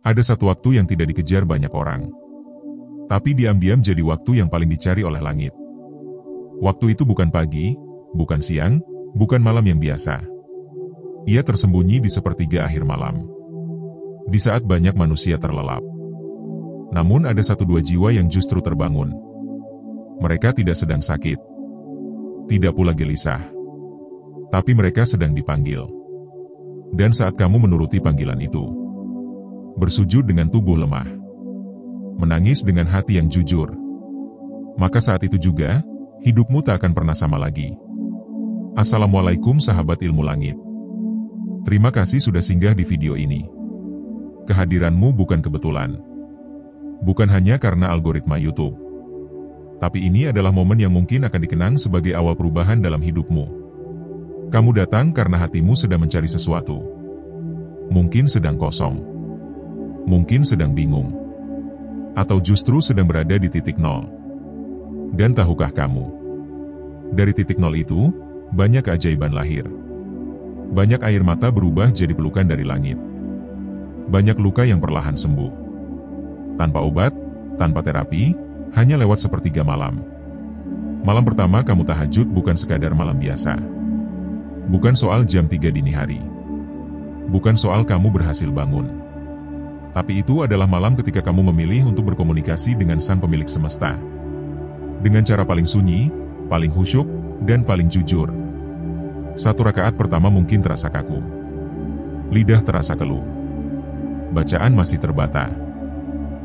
Ada satu waktu yang tidak dikejar banyak orang. Tapi diam-diam jadi waktu yang paling dicari oleh langit. Waktu itu bukan pagi, bukan siang, bukan malam yang biasa. Ia tersembunyi di sepertiga akhir malam. Di saat banyak manusia terlelap. Namun ada satu dua jiwa yang justru terbangun. Mereka tidak sedang sakit. Tidak pula gelisah. Tapi mereka sedang dipanggil. Dan saat kamu menuruti panggilan itu, bersujud dengan tubuh lemah, menangis dengan hati yang jujur, maka saat itu juga, hidupmu tak akan pernah sama lagi. Assalamualaikum sahabat ilmu langit. Terima kasih sudah singgah di video ini. Kehadiranmu bukan kebetulan. Bukan hanya karena algoritma YouTube. Tapi ini adalah momen yang mungkin akan dikenang sebagai awal perubahan dalam hidupmu. Kamu datang karena hatimu sedang mencari sesuatu. Mungkin sedang kosong. Mungkin sedang bingung. Atau justru sedang berada di titik nol. Dan tahukah kamu? Dari titik nol itu, banyak keajaiban lahir. Banyak air mata berubah jadi pelukan dari langit. Banyak luka yang perlahan sembuh. Tanpa obat, tanpa terapi, hanya lewat sepertiga malam. Malam pertama kamu tahajud bukan sekadar malam biasa. Bukan soal jam 3 dini hari. Bukan soal kamu berhasil bangun. Tapi itu adalah malam ketika kamu memilih untuk berkomunikasi dengan Sang Pemilik Semesta. Dengan cara paling sunyi, paling khusyuk, dan paling jujur. Satu rakaat pertama mungkin terasa kaku. Lidah terasa keluh. Bacaan masih terbata.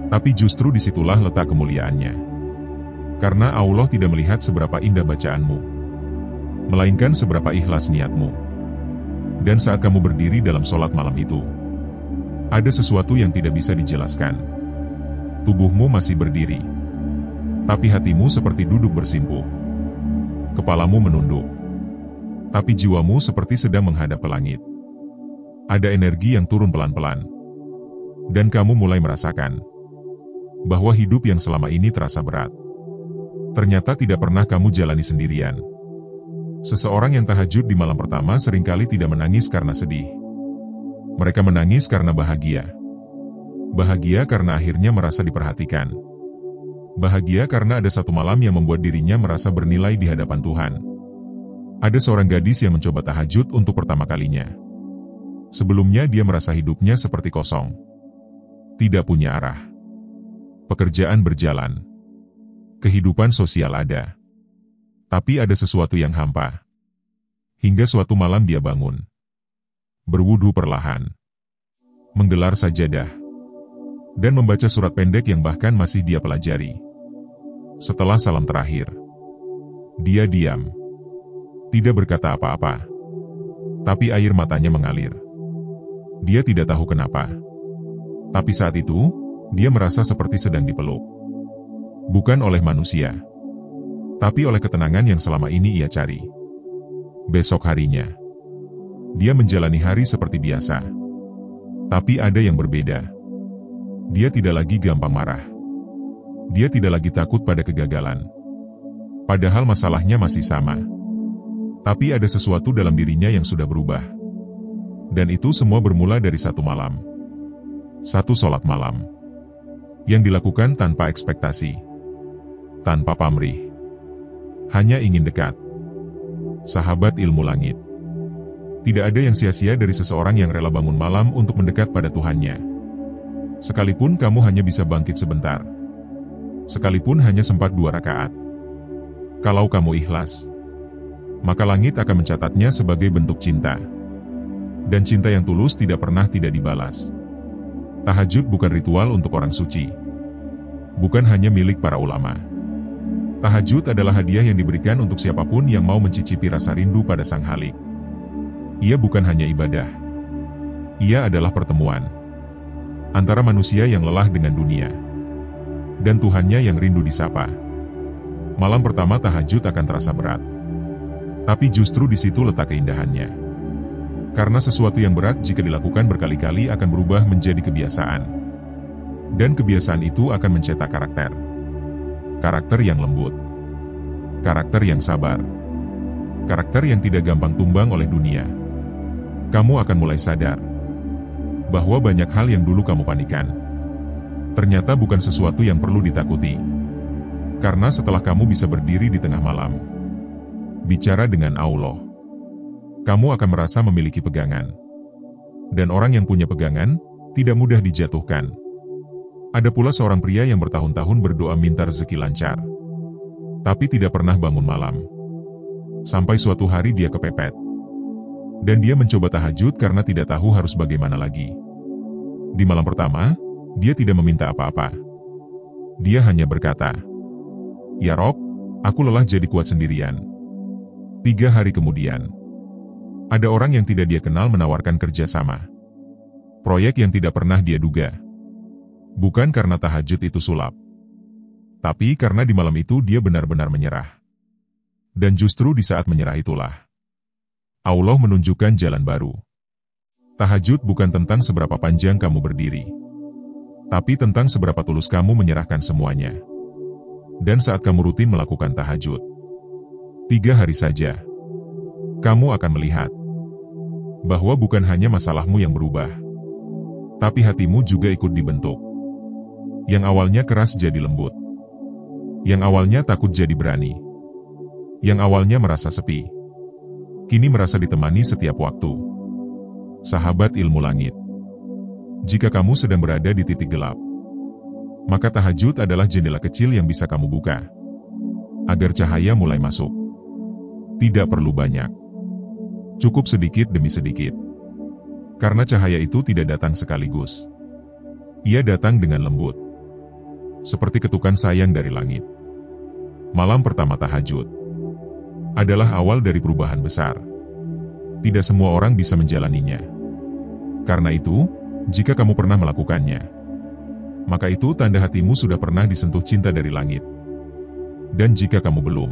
Tapi justru disitulah letak kemuliaannya. Karena Allah tidak melihat seberapa indah bacaanmu, melainkan seberapa ikhlas niatmu. Dan saat kamu berdiri dalam sholat malam itu, ada sesuatu yang tidak bisa dijelaskan. Tubuhmu masih berdiri, tapi hatimu seperti duduk bersimpuh. Kepalamu menunduk, tapi jiwamu seperti sedang menghadap ke langit. Ada energi yang turun pelan-pelan, dan kamu mulai merasakan bahwa hidup yang selama ini terasa berat, ternyata tidak pernah kamu jalani sendirian. Seseorang yang tahajud di malam pertama seringkali tidak menangis karena sedih. Mereka menangis karena bahagia. Bahagia karena akhirnya merasa diperhatikan. Bahagia karena ada satu malam yang membuat dirinya merasa bernilai di hadapan Tuhan. Ada seorang gadis yang mencoba tahajud untuk pertama kalinya. Sebelumnya dia merasa hidupnya seperti kosong. Tidak punya arah. Pekerjaan berjalan. Kehidupan sosial ada. Tapi ada sesuatu yang hampa. Hingga suatu malam dia bangun. Berwudu perlahan. Menggelar sajadah. Dan membaca surat pendek yang bahkan masih dia pelajari. Setelah salam terakhir, dia diam. Tidak berkata apa-apa. Tapi air matanya mengalir. Dia tidak tahu kenapa. Tapi saat itu, dia merasa seperti sedang dipeluk. Bukan oleh manusia, tapi oleh ketenangan yang selama ini ia cari. Besok harinya, dia menjalani hari seperti biasa. Tapi ada yang berbeda. Dia tidak lagi gampang marah. Dia tidak lagi takut pada kegagalan. Padahal masalahnya masih sama. Tapi ada sesuatu dalam dirinya yang sudah berubah. Dan itu semua bermula dari satu malam. Satu sholat malam. Yang dilakukan tanpa ekspektasi. Tanpa pamrih. Hanya ingin dekat. Sahabat ilmu langit. Tidak ada yang sia-sia dari seseorang yang rela bangun malam untuk mendekat pada Tuhannya. Sekalipun kamu hanya bisa bangkit sebentar. Sekalipun hanya sempat 2 rakaat. Kalau kamu ikhlas, maka langit akan mencatatnya sebagai bentuk cinta. Dan cinta yang tulus tidak pernah tidak dibalas. Tahajud bukan ritual untuk orang suci. Bukan hanya milik para ulama. Tahajud adalah hadiah yang diberikan untuk siapapun yang mau mencicipi rasa rindu pada Sang Halik. Ia bukan hanya ibadah. Ia adalah pertemuan antara manusia yang lelah dengan dunia dan Tuhannya yang rindu disapa. Malam pertama tahajud akan terasa berat. Tapi justru di situ letak keindahannya. Karena sesuatu yang berat jika dilakukan berkali-kali akan berubah menjadi kebiasaan. Dan kebiasaan itu akan mencetak karakter. Karakter yang lembut. Karakter yang sabar. Karakter yang tidak gampang tumbang oleh dunia. Kamu akan mulai sadar bahwa banyak hal yang dulu kamu panikan ternyata bukan sesuatu yang perlu ditakuti. Karena setelah kamu bisa berdiri di tengah malam, bicara dengan Allah, kamu akan merasa memiliki pegangan. Dan orang yang punya pegangan, tidak mudah dijatuhkan. Ada pula seorang pria yang bertahun-tahun berdoa minta rezeki lancar, tapi tidak pernah bangun malam. Sampai suatu hari dia kepepet. Dan dia mencoba tahajud karena tidak tahu harus bagaimana lagi. Di malam pertama, dia tidak meminta apa-apa. Dia hanya berkata, "Ya Rob, aku lelah jadi kuat sendirian." 3 hari kemudian, ada orang yang tidak dia kenal menawarkan kerja sama. Proyek yang tidak pernah dia duga. Bukan karena tahajud itu sulap, tapi karena di malam itu dia benar-benar menyerah. Dan justru di saat menyerah itulah Allah menunjukkan jalan baru. Tahajud bukan tentang seberapa panjang kamu berdiri, tapi tentang seberapa tulus kamu menyerahkan semuanya. Dan saat kamu rutin melakukan tahajud, 3 hari saja, kamu akan melihat bahwa bukan hanya masalahmu yang berubah, tapi hatimu juga ikut dibentuk. Yang awalnya keras jadi lembut. Yang awalnya takut jadi berani. Yang awalnya merasa sepi, kini merasa ditemani setiap waktu. Sahabat ilmu langit, jika kamu sedang berada di titik gelap, maka tahajud adalah jendela kecil yang bisa kamu buka, agar cahaya mulai masuk. Tidak perlu banyak, cukup sedikit demi sedikit. Karena cahaya itu tidak datang sekaligus. Ia datang dengan lembut, seperti ketukan sayang dari langit. Malam pertama tahajud adalah awal dari perubahan besar. Tidak semua orang bisa menjalaninya. Karena itu, jika kamu pernah melakukannya, maka itu tanda hatimu sudah pernah disentuh cinta dari langit. Dan jika kamu belum,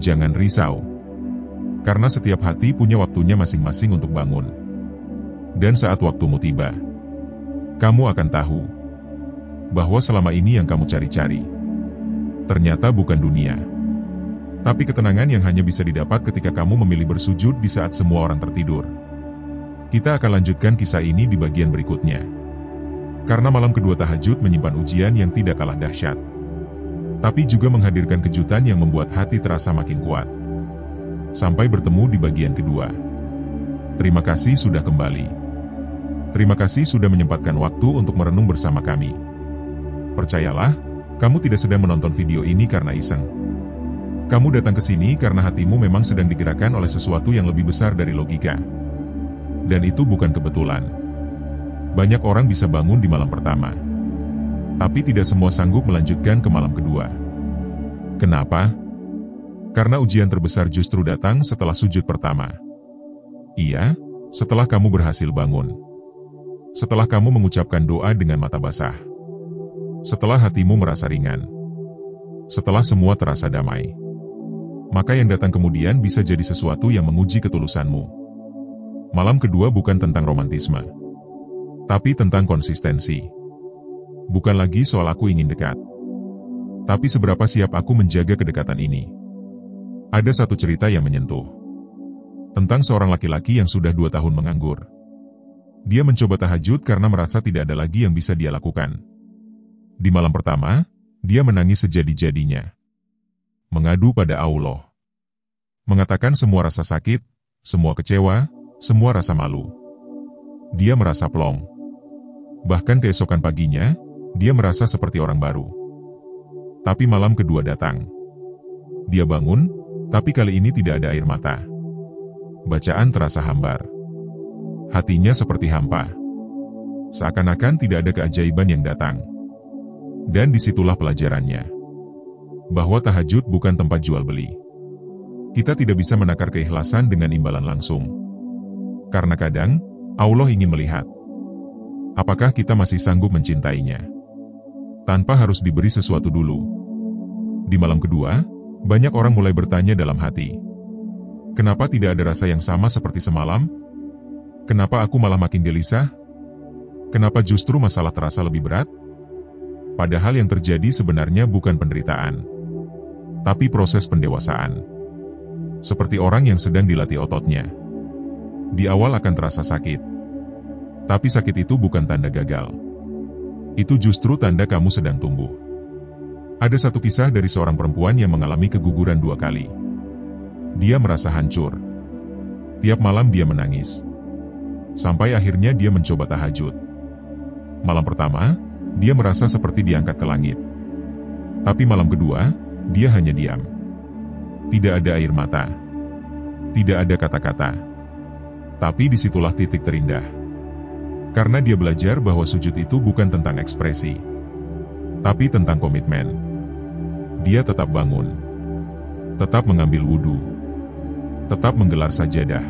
jangan risau. Karena setiap hati punya waktunya masing-masing untuk bangun. Dan saat waktumu tiba, kamu akan tahu bahwa selama ini yang kamu cari-cari ternyata bukan dunia, tapi ketenangan yang hanya bisa didapat ketika kamu memilih bersujud di saat semua orang tertidur. Kita akan lanjutkan kisah ini di bagian berikutnya. Karena malam kedua tahajud menyimpan ujian yang tidak kalah dahsyat, tapi juga menghadirkan kejutan yang membuat hati terasa makin kuat. Sampai bertemu di bagian kedua. Terima kasih sudah kembali. Terima kasih sudah menyempatkan waktu untuk merenung bersama kami. Percayalah, kamu tidak sedang menonton video ini karena iseng. Kamu datang ke sini karena hatimu memang sedang digerakkan oleh sesuatu yang lebih besar dari logika. Dan itu bukan kebetulan. Banyak orang bisa bangun di malam pertama, tapi tidak semua sanggup melanjutkan ke malam kedua. Kenapa? Karena ujian terbesar justru datang setelah sujud pertama. Iya, setelah kamu berhasil bangun. Setelah kamu mengucapkan doa dengan mata basah. Setelah hatimu merasa ringan. Setelah semua terasa damai. Maka yang datang kemudian bisa jadi sesuatu yang menguji ketulusanmu. Malam kedua bukan tentang romantisme, tapi tentang konsistensi. Bukan lagi soal aku ingin dekat, tapi seberapa siap aku menjaga kedekatan ini. Ada satu cerita yang menyentuh, tentang seorang laki-laki yang sudah 2 tahun menganggur. Dia mencoba tahajud karena merasa tidak ada lagi yang bisa dia lakukan. Di malam pertama, dia menangis sejadi-jadinya. Mengadu pada Allah. Mengatakan semua rasa sakit, semua kecewa, semua rasa malu. Dia merasa plong. Bahkan keesokan paginya, dia merasa seperti orang baru. Tapi malam kedua datang. Dia bangun, tapi kali ini tidak ada air mata. Bacaan terasa hambar. Hatinya seperti hampa. Seakan-akan tidak ada keajaiban yang datang. Dan disitulah pelajarannya. Bahwa tahajud bukan tempat jual beli. Kita tidak bisa menakar keikhlasan dengan imbalan langsung. Karena kadang, Allah ingin melihat apakah kita masih sanggup mencintainya, tanpa harus diberi sesuatu dulu. Di malam kedua, banyak orang mulai bertanya dalam hati, kenapa tidak ada rasa yang sama seperti semalam? Kenapa aku malah makin gelisah? Kenapa justru masalah terasa lebih berat? Padahal yang terjadi sebenarnya bukan penderitaan, tapi proses pendewasaan. Seperti orang yang sedang dilatih ototnya. Di awal akan terasa sakit. Tapi sakit itu bukan tanda gagal. Itu justru tanda kamu sedang tumbuh. Ada satu kisah dari seorang perempuan yang mengalami keguguran 2 kali. Dia merasa hancur. Tiap malam dia menangis. Sampai akhirnya dia mencoba tahajud. Malam pertama, dia merasa seperti diangkat ke langit. Tapi malam kedua, dia hanya diam. Tidak ada air mata. Tidak ada kata-kata. Tapi disitulah titik terindah. Karena dia belajar bahwa sujud itu bukan tentang ekspresi, tapi tentang komitmen. Dia tetap bangun. Tetap mengambil wudhu. Tetap menggelar sajadah.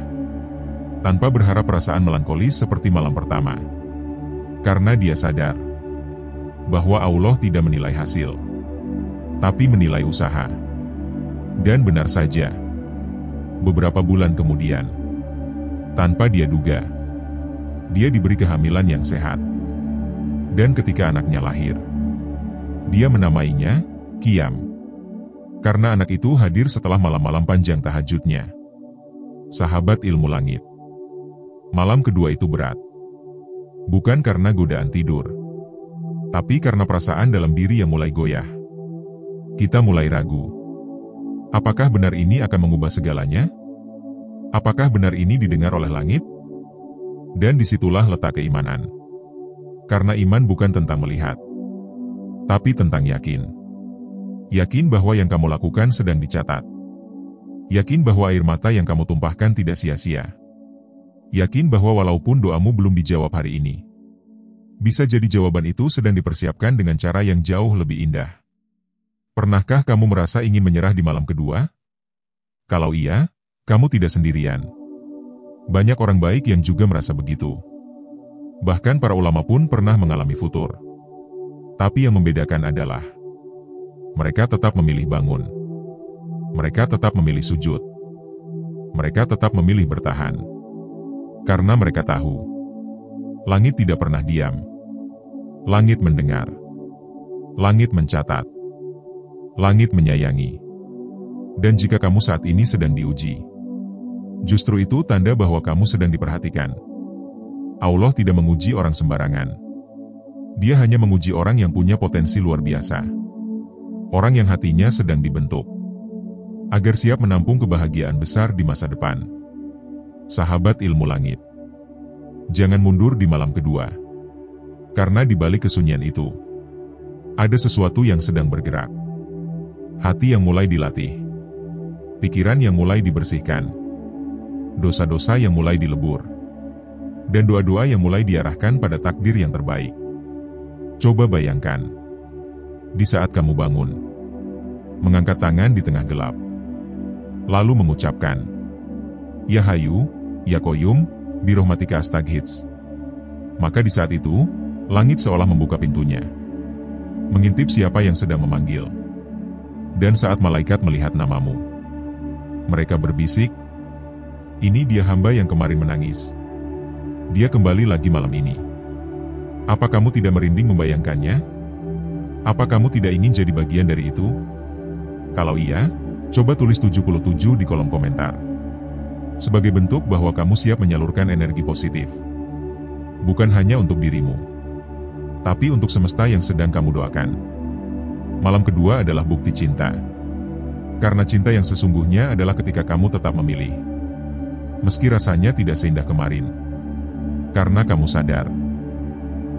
Tanpa berharap perasaan melankolis seperti malam pertama. Karena dia sadar bahwa Allah tidak menilai hasil, tapi menilai usaha. Dan benar saja, beberapa bulan kemudian, tanpa dia duga, dia diberi kehamilan yang sehat. Dan ketika anaknya lahir, dia menamainya Qiyam. Karena anak itu hadir setelah malam-malam panjang tahajudnya. Sahabat ilmu langit. Malam kedua itu berat. Bukan karena godaan tidur, tapi karena perasaan dalam diri yang mulai goyah. Kita mulai ragu. Apakah benar ini akan mengubah segalanya? Apakah benar ini didengar oleh langit? Dan disitulah letak keimanan. Karena iman bukan tentang melihat, tapi tentang yakin. Yakin bahwa yang kamu lakukan sedang dicatat. Yakin bahwa air mata yang kamu tumpahkan tidak sia-sia. Yakin bahwa walaupun doamu belum dijawab hari ini, bisa jadi jawaban itu sedang dipersiapkan dengan cara yang jauh lebih indah. Pernahkah kamu merasa ingin menyerah di malam kedua? Kalau iya, kamu tidak sendirian. Banyak orang baik yang juga merasa begitu. Bahkan para ulama pun pernah mengalami futur. Tapi yang membedakan adalah, mereka tetap memilih bangun. Mereka tetap memilih sujud. Mereka tetap memilih bertahan. Karena mereka tahu, langit tidak pernah diam. Langit mendengar. Langit mencatat. Langit menyayangi. Dan jika kamu saat ini sedang diuji, justru itu tanda bahwa kamu sedang diperhatikan. Allah tidak menguji orang sembarangan. Dia hanya menguji orang yang punya potensi luar biasa. Orang yang hatinya sedang dibentuk, agar siap menampung kebahagiaan besar di masa depan. Sahabat ilmu langit, jangan mundur di malam kedua. Karena di balik kesunyian itu, ada sesuatu yang sedang bergerak. Hati yang mulai dilatih. Pikiran yang mulai dibersihkan. Dosa-dosa yang mulai dilebur. Dan doa-doa yang mulai diarahkan pada takdir yang terbaik. Coba bayangkan, di saat kamu bangun, mengangkat tangan di tengah gelap, lalu mengucapkan, Ya Hayu, Ya Qayyum, birahmatika astaghits. Maka di saat itu, langit seolah membuka pintunya, mengintip siapa yang sedang memanggil. Dan saat malaikat melihat namamu, mereka berbisik, ini dia hamba yang kemarin menangis. Dia kembali lagi malam ini. Apa kamu tidak merinding membayangkannya? Apa kamu tidak ingin jadi bagian dari itu? Kalau iya, coba tulis 77 di kolom komentar. Sebagai bentuk bahwa kamu siap menyalurkan energi positif. Bukan hanya untuk dirimu, tapi untuk semesta yang sedang kamu doakan. Malam kedua adalah bukti cinta. Karena cinta yang sesungguhnya adalah ketika kamu tetap memilih. Meski rasanya tidak seindah kemarin. Karena kamu sadar,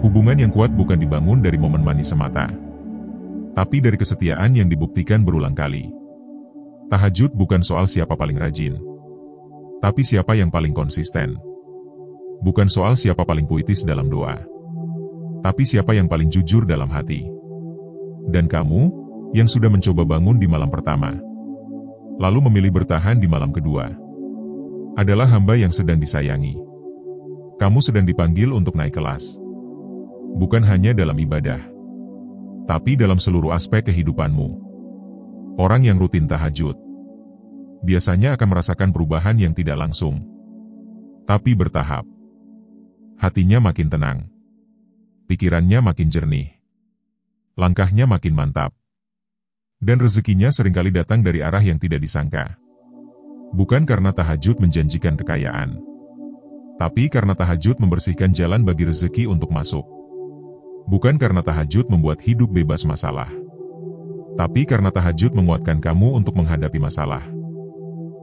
hubungan yang kuat bukan dibangun dari momen manis semata, tapi dari kesetiaan yang dibuktikan berulang kali. Tahajud bukan soal siapa paling rajin, tapi siapa yang paling konsisten. Bukan soal siapa paling puitis dalam doa, tapi siapa yang paling jujur dalam hati. Dan kamu, yang sudah mencoba bangun di malam pertama, lalu memilih bertahan di malam kedua, adalah hamba yang sedang disayangi. Kamu sedang dipanggil untuk naik kelas. Bukan hanya dalam ibadah, tapi dalam seluruh aspek kehidupanmu. Orang yang rutin tahajud biasanya akan merasakan perubahan yang tidak langsung, tapi bertahap. Hatinya makin tenang, pikirannya makin jernih, langkahnya makin mantap, dan rezekinya seringkali datang dari arah yang tidak disangka. Bukan karena tahajud menjanjikan kekayaan, Tapi karena tahajud membersihkan jalan bagi rezeki untuk masuk. Bukan karena tahajud membuat hidup bebas masalah. Tapi karena tahajud menguatkan kamu untuk menghadapi masalah.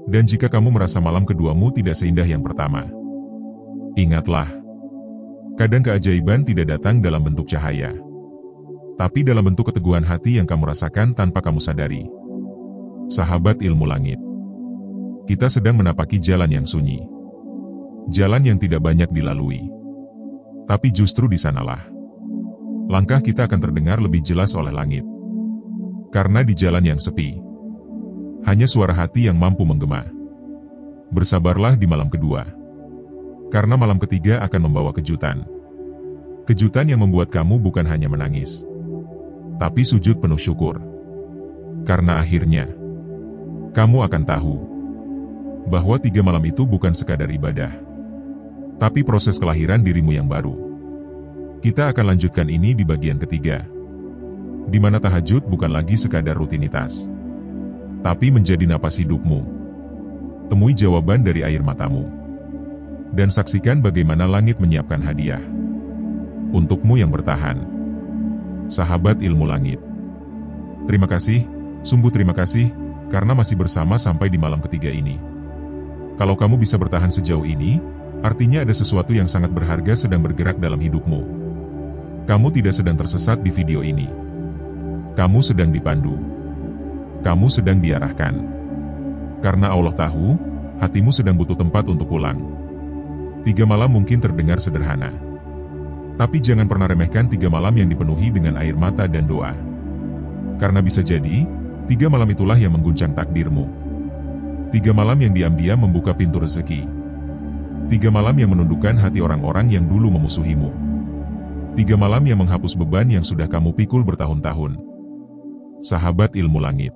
Dan jika kamu merasa malam keduamu tidak seindah yang pertama, ingatlah, kadang keajaiban tidak datang dalam bentuk cahaya, tapi dalam bentuk keteguhan hati yang kamu rasakan tanpa kamu sadari. Sahabat ilmu langit, kita sedang menapaki jalan yang sunyi. Jalan yang tidak banyak dilalui. Tapi justru di sanalah langkah kita akan terdengar lebih jelas oleh langit. Karena di jalan yang sepi, hanya suara hati yang mampu menggema. Bersabarlah di malam kedua. Karena malam ketiga akan membawa kejutan. Kejutan yang membuat kamu bukan hanya menangis, tapi sujud penuh syukur. Karena akhirnya, kamu akan tahu bahwa 3 malam itu bukan sekadar ibadah, tapi proses kelahiran dirimu yang baru. Kita akan lanjutkan ini di bagian ketiga, di mana tahajud bukan lagi sekadar rutinitas, tapi menjadi napas hidupmu. Temui jawaban dari air matamu, dan saksikan bagaimana langit menyiapkan hadiah untukmu yang bertahan. Sahabat ilmu langit, terima kasih, sungguh terima kasih, karena masih bersama sampai di malam ketiga ini. Kalau kamu bisa bertahan sejauh ini, artinya ada sesuatu yang sangat berharga sedang bergerak dalam hidupmu. Kamu tidak sedang tersesat di video ini. Kamu sedang dipandu. Kamu sedang diarahkan. Karena Allah tahu, hatimu sedang butuh tempat untuk pulang. 3 malam mungkin terdengar sederhana. Tapi jangan pernah remehkan 3 malam yang dipenuhi dengan air mata dan doa. Karena bisa jadi, 3 malam itulah yang mengguncang takdirmu. 3 malam yang diam-diam membuka pintu rezeki. 3 malam yang menundukkan hati orang-orang yang dulu memusuhimu. 3 malam yang menghapus beban yang sudah kamu pikul bertahun-tahun. Sahabat ilmu langit,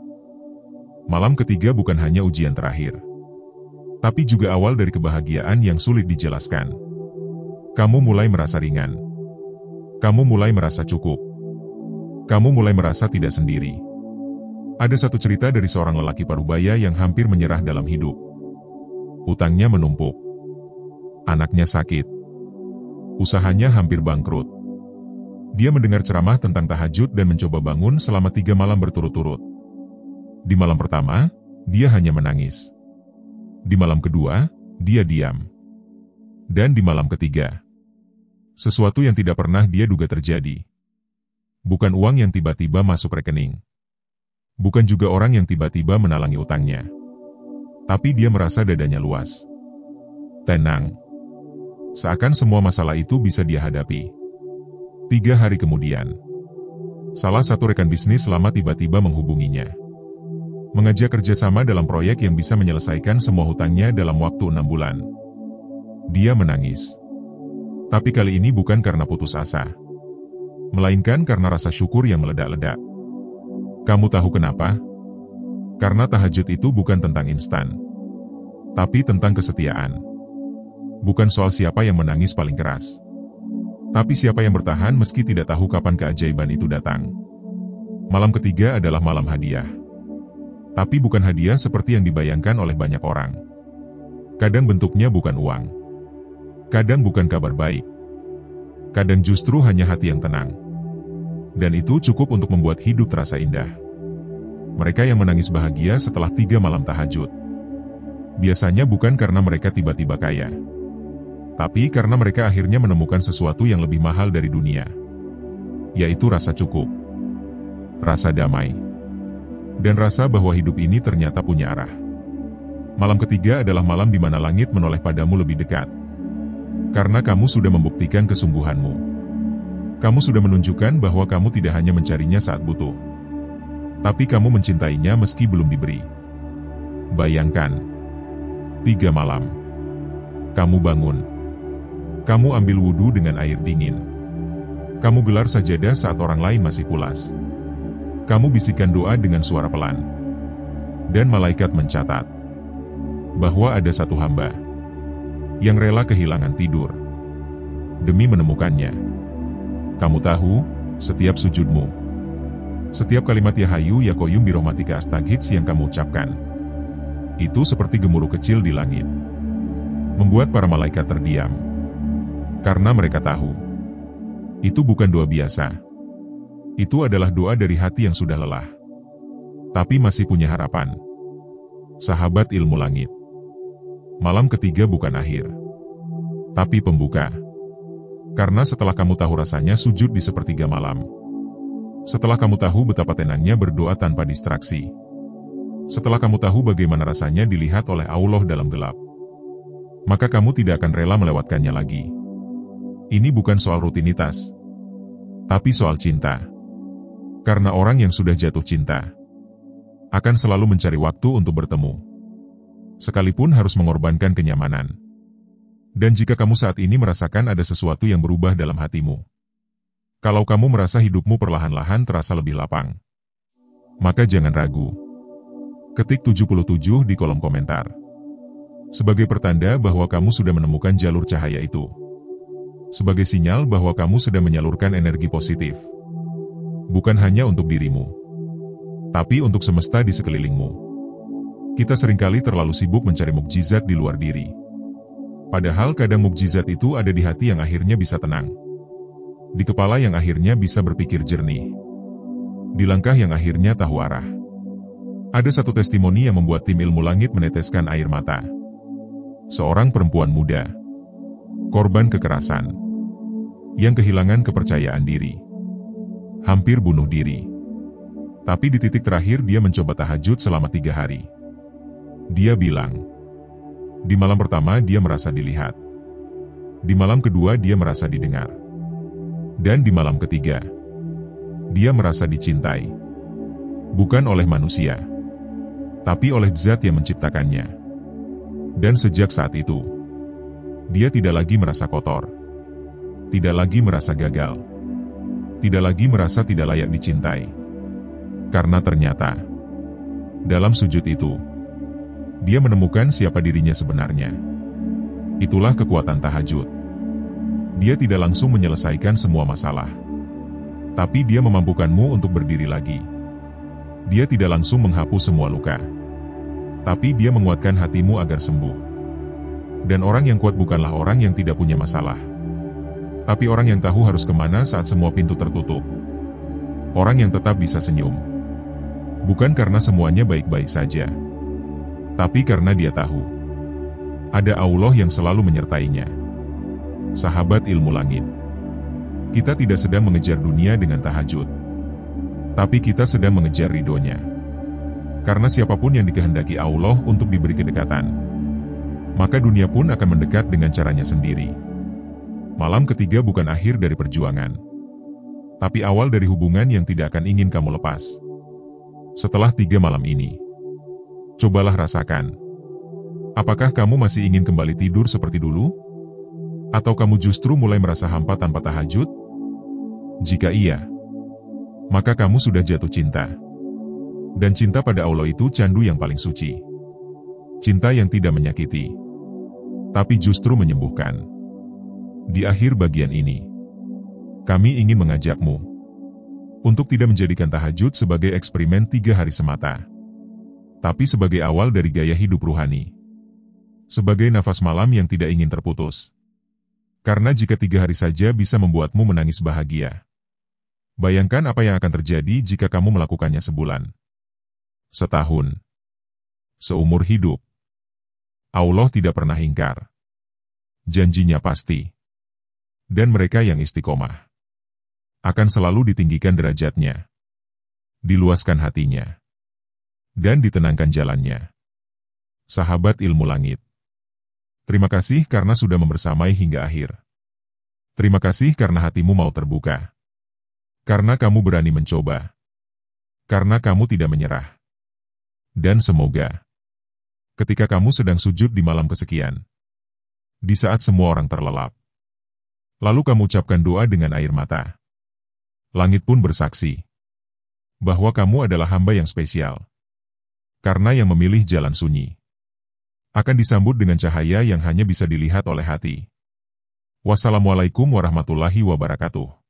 malam ketiga bukan hanya ujian terakhir, tapi juga awal dari kebahagiaan yang sulit dijelaskan. Kamu mulai merasa ringan. Kamu mulai merasa cukup. Kamu mulai merasa tidak sendiri. Ada satu cerita dari seorang lelaki parubaya yang hampir menyerah dalam hidup. Utangnya menumpuk. Anaknya sakit. Usahanya hampir bangkrut. Dia mendengar ceramah tentang tahajud dan mencoba bangun selama 3 malam berturut-turut. Di malam pertama, dia hanya menangis. Di malam kedua, dia diam. Dan di malam ketiga, sesuatu yang tidak pernah dia duga terjadi. Bukan uang yang tiba-tiba masuk rekening. Bukan juga orang yang tiba-tiba menalangi utangnya. Tapi dia merasa dadanya luas. Tenang. Seakan semua masalah itu bisa dia hadapi. 3 hari kemudian, salah satu rekan bisnis lama tiba-tiba menghubunginya. Mengajak kerjasama dalam proyek yang bisa menyelesaikan semua hutangnya dalam waktu 6 bulan. Dia menangis. Tapi kali ini bukan karena putus asa, melainkan karena rasa syukur yang meledak-ledak. Kamu tahu kenapa? Karena tahajud itu bukan tentang instan, tapi tentang kesetiaan. Bukan soal siapa yang menangis paling keras, tapi siapa yang bertahan meski tidak tahu kapan keajaiban itu datang. Malam ketiga adalah malam hadiah. Tapi bukan hadiah seperti yang dibayangkan oleh banyak orang. Kadang bentuknya bukan uang. Kadang bukan kabar baik. Kadang justru hanya hati yang tenang. Dan itu cukup untuk membuat hidup terasa indah. Mereka yang menangis bahagia setelah 3 malam tahajud, biasanya bukan karena mereka tiba-tiba kaya, tapi karena mereka akhirnya menemukan sesuatu yang lebih mahal dari dunia, yaitu rasa cukup, rasa damai, dan rasa bahwa hidup ini ternyata punya arah. Malam ketiga adalah malam di mana langit menoleh padamu lebih dekat, karena kamu sudah membuktikan kesungguhanmu. Kamu sudah menunjukkan bahwa kamu tidak hanya mencarinya saat butuh, tapi kamu mencintainya meski belum diberi. Bayangkan, 3 malam. Kamu bangun. Kamu ambil wudhu dengan air dingin. Kamu gelar sajadah saat orang lain masih pulas. Kamu bisikan doa dengan suara pelan. Dan malaikat mencatat bahwa ada satu hamba yang rela kehilangan tidur demi menemukannya. Kamu tahu, setiap sujudmu, setiap kalimat ya hayu ya qayyum birahmatika astaghits yang kamu ucapkan, itu seperti gemuruh kecil di langit. membuat para malaikat terdiam. Karena mereka tahu, itu bukan doa biasa. Itu adalah doa dari hati yang sudah lelah, tapi masih punya harapan. Sahabat ilmu langit. Malam ketiga bukan akhir, tapi pembuka. Karena setelah kamu tahu rasanya sujud di sepertiga malam, setelah kamu tahu betapa tenangnya berdoa tanpa distraksi, setelah kamu tahu bagaimana rasanya dilihat oleh Allah dalam gelap, maka kamu tidak akan rela melewatkannya lagi. Ini bukan soal rutinitas, tapi soal cinta. Karena orang yang sudah jatuh cinta akan selalu mencari waktu untuk bertemu, sekalipun harus mengorbankan kenyamanan. Dan jika kamu saat ini merasakan ada sesuatu yang berubah dalam hatimu, kalau kamu merasa hidupmu perlahan-lahan terasa lebih lapang, maka jangan ragu. Ketik 77 di kolom komentar, sebagai pertanda bahwa kamu sudah menemukan jalur cahaya itu. Sebagai sinyal bahwa kamu sedang menyalurkan energi positif. Bukan hanya untuk dirimu, tapi untuk semesta di sekelilingmu. Kita seringkali terlalu sibuk mencari mukjizat di luar diri. Padahal kadang mukjizat itu ada di hati yang akhirnya bisa tenang. Di kepala yang akhirnya bisa berpikir jernih. Di langkah yang akhirnya tahu arah. Ada satu testimoni yang membuat tim ilmu langit meneteskan air mata. Seorang perempuan muda, korban kekerasan, yang kehilangan kepercayaan diri, hampir bunuh diri. Tapi di titik terakhir dia mencoba tahajud selama 3 hari. Dia bilang, di malam pertama dia merasa dilihat, di malam kedua dia merasa didengar, dan di malam ketiga, dia merasa dicintai. Bukan oleh manusia, tapi oleh Zat yang menciptakannya. Dan sejak saat itu, dia tidak lagi merasa kotor, tidak lagi merasa gagal, tidak lagi merasa tidak layak dicintai. Karena ternyata, dalam sujud itu, dia menemukan siapa dirinya sebenarnya. Itulah kekuatan tahajud. Dia tidak langsung menyelesaikan semua masalah, tapi dia memampukanmu untuk berdiri lagi. Dia tidak langsung menghapus semua luka, tapi dia menguatkan hatimu agar sembuh. Dan orang yang kuat bukanlah orang yang tidak punya masalah, tapi orang yang tahu harus kemana saat semua pintu tertutup. Orang yang tetap bisa senyum, bukan karena semuanya baik-baik saja, tapi karena dia tahu ada Allah yang selalu menyertainya. Sahabat ilmu langit, kita tidak sedang mengejar dunia dengan tahajud, tapi kita sedang mengejar ridhonya. Karena siapapun yang dikehendaki Allah untuk diberi kedekatan, maka dunia pun akan mendekat dengan caranya sendiri. Malam ketiga bukan akhir dari perjuangan, tapi awal dari hubungan yang tidak akan ingin kamu lepas. Setelah 3 malam ini, cobalah rasakan. Apakah kamu masih ingin kembali tidur seperti dulu? Atau kamu justru mulai merasa hampa tanpa tahajud? Jika iya, maka kamu sudah jatuh cinta. Dan cinta pada Allah itu candu yang paling suci. Cinta yang tidak menyakiti, tapi justru menyembuhkan. Di akhir bagian ini, kami ingin mengajakmu untuk tidak menjadikan tahajud sebagai eksperimen 3 hari semata, tapi sebagai awal dari gaya hidup ruhani. Sebagai nafas malam yang tidak ingin terputus. Karena jika 3 hari saja bisa membuatmu menangis bahagia, bayangkan apa yang akan terjadi jika kamu melakukannya sebulan, setahun, seumur hidup. Allah tidak pernah ingkar. Janjinya pasti. Dan mereka yang istiqomah akan selalu ditinggikan derajatnya, diluaskan hatinya, dan ditenangkan jalannya. Sahabat ilmu langit, terima kasih karena sudah membersamai hingga akhir. Terima kasih karena hatimu mau terbuka. Karena kamu berani mencoba. Karena kamu tidak menyerah. Dan semoga, ketika kamu sedang sujud di malam kesekian, di saat semua orang terlelap, lalu kamu ucapkan doa dengan air mata, langit pun bersaksi bahwa kamu adalah hamba yang spesial. Karena yang memilih jalan sunyi akan disambut dengan cahaya yang hanya bisa dilihat oleh hati. Wassalamualaikum warahmatullahi wabarakatuh.